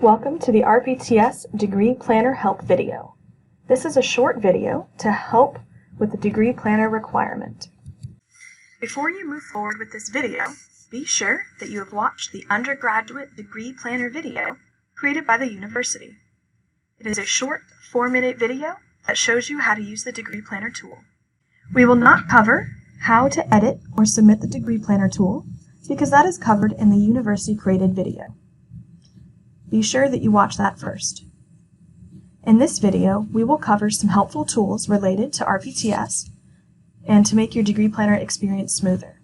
Welcome to the RPTS Degree Planner Help video. This is a short video to help with the Degree Planner requirement. Before you move forward with this video, be sure that you have watched the Undergraduate Degree Planner video created by the university. It is a short 4-minute video that shows you how to use the Degree Planner tool. We will not cover how to edit or submit the Degree Planner tool because that is covered in the university-created video. Be sure that you watch that first. In this video, we will cover some helpful tools related to RPTS and to make your Degree Planner experience smoother.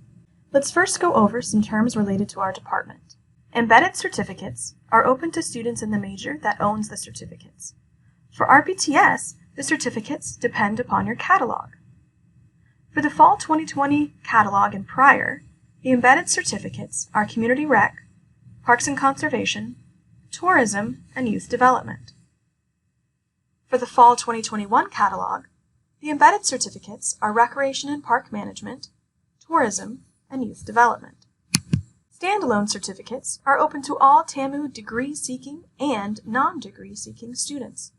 Let's first go over some terms related to our department. Embedded certificates are open to students in the major that owns the certificates. For RPTS, the certificates depend upon your catalog. For the Fall 2020 catalog and prior, the embedded certificates are Community Rec, Parks and Conservation, Tourism, and Youth Development. For the Fall 2021 catalog, the embedded certificates are Recreation and Park Management, Tourism, and Youth Development. Standalone certificates are open to all TAMU degree-seeking and non-degree-seeking students.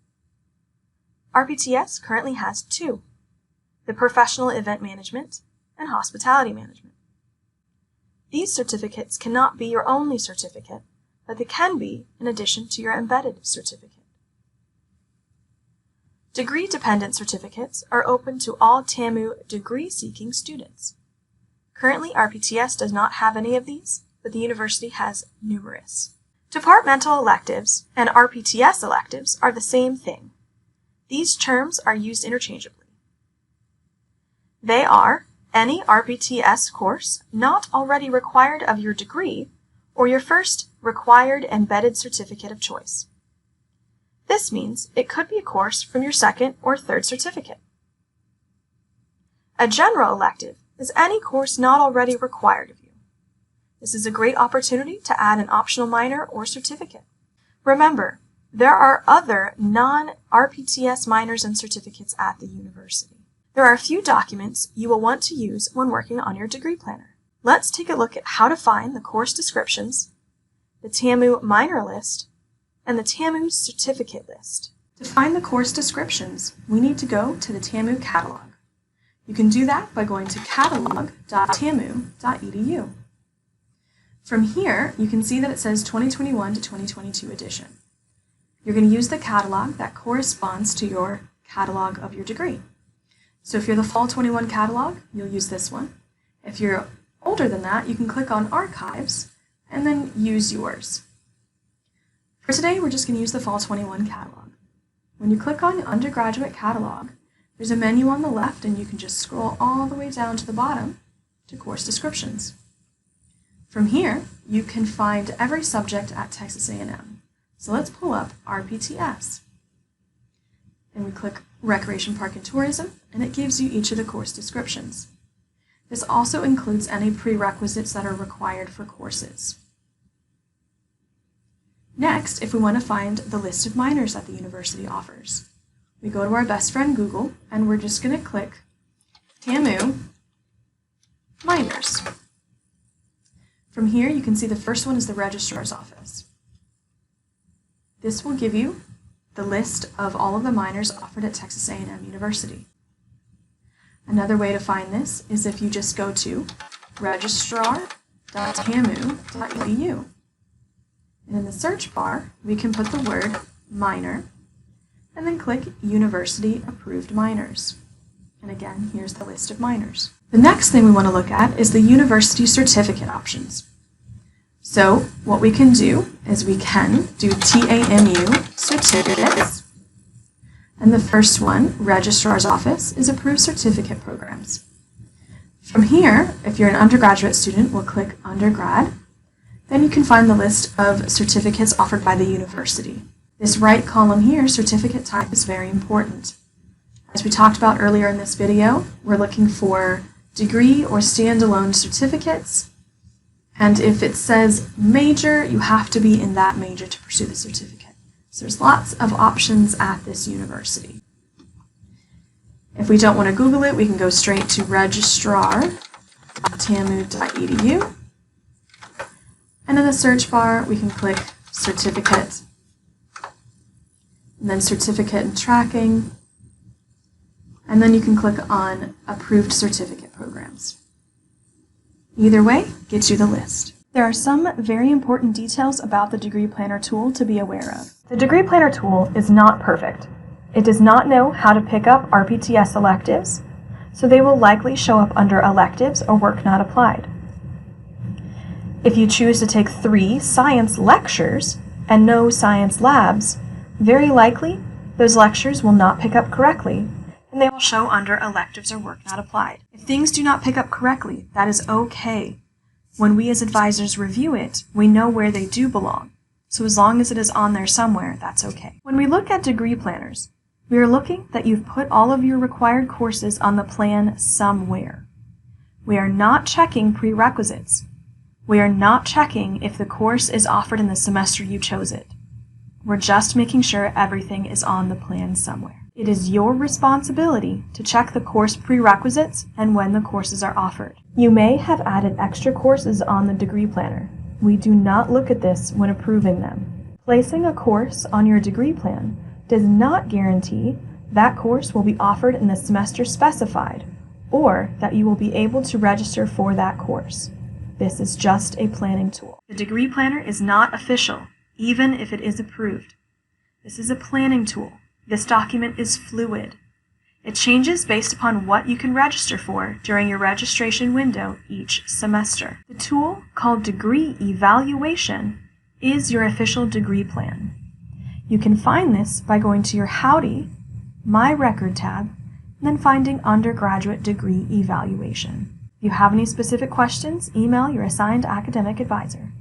RPTS currently has 2, the Professional Event Management and Hospitality Management. These certificates cannot be your only certificate, but they can be in addition to your embedded certificate. Degree-dependent certificates are open to all TAMU degree-seeking students. Currently, RPTS does not have any of these, but the university has numerous. Departmental electives and RPTS electives are the same thing. These terms are used interchangeably. They are any RPTS course not already required of your degree or your first required embedded certificate of choice. This means it could be a course from your second or third certificate. A general elective is any course not already required of you. This is a great opportunity to add an optional minor or certificate. Remember, there are other non-RPTS minors and certificates at the university. There are a few documents you will want to use when working on your degree planner. Let's take a look at how to find the course descriptions, the TAMU minor list, and the TAMU certificate list. To find the course descriptions, we need to go to the TAMU catalog. You can do that by going to catalog.tamu.edu. From here, you can see that it says 2021 to 2022 edition. You're going to use the catalog that corresponds to your catalog of your degree. So if you're the Fall 21 catalog, you'll use this one. If you're older than that, you can click on Archives and then use yours. For today, we're just going to use the Fall 21 catalog. When you click on Undergraduate Catalog, there's a menu on the left and you can just scroll all the way down to the bottom to course descriptions. From here, you can find every subject at Texas A&M. So let's pull up RPTS. And we click Recreation, Park, and Tourism, and it gives you each of the course descriptions. This also includes any prerequisites that are required for courses. Next, if we want to find the list of minors that the university offers, we go to our best friend Google, and we're just going to click TAMU minors. From here, you can see the first one is the registrar's office. This will give you the list of all of the minors offered at Texas A&M University. Another way to find this is if you just go to registrar.tamu.edu. And in the search bar, we can put the word minor and then click University Approved Minors. And again, here's the list of minors. The next thing we want to look at is the university certificate options. So what we can do is we can do TAMU certificates. And the first one, Registrar's Office, is Approved Certificate Programs. From here, if you're an undergraduate student, we'll click Undergrad. Then you can find the list of certificates offered by the university. This right column here, certificate type, is very important. As we talked about earlier in this video, we're looking for degree or standalone certificates. And if it says major, you have to be in that major to pursue the certificate. So there's lots of options at this university. If we don't want to Google it, we can go straight to registrar.tamu.edu. And in the search bar, we can click certificate and then certificate and tracking, and then you can click on approved certificate programs. Either way gets you the list. There are some very important details about the Degree Planner tool to be aware of. The Degree Planner tool is not perfect. It does not know how to pick up RPTS electives, so they will likely show up under electives or work not applied. If you choose to take 3 science lectures and no science labs, very likely those lectures will not pick up correctly, and they will show under electives or work not applied. If things do not pick up correctly, that is okay. When we as advisors review it, we know where they do belong. So as long as it is on there somewhere, that's okay. When we look at degree planners, we are looking that you've put all of your required courses on the plan somewhere. We are not checking prerequisites. We are not checking if the course is offered in the semester you chose it. We're just making sure everything is on the plan somewhere. It is your responsibility to check the course prerequisites and when the courses are offered. You may have added extra courses on the degree planner. We do not look at this when approving them. Placing a course on your degree plan does not guarantee that course will be offered in the semester specified, or that you will be able to register for that course. This is just a planning tool. The degree planner is not official, even if it is approved. This is a planning tool. This document is fluid. It changes based upon what you can register for during your registration window each semester. The tool, called Degree Evaluation, is your official degree plan. You can find this by going to your Howdy, My Record tab, and then finding Undergraduate Degree Evaluation. If you have any specific questions, email your assigned academic advisor.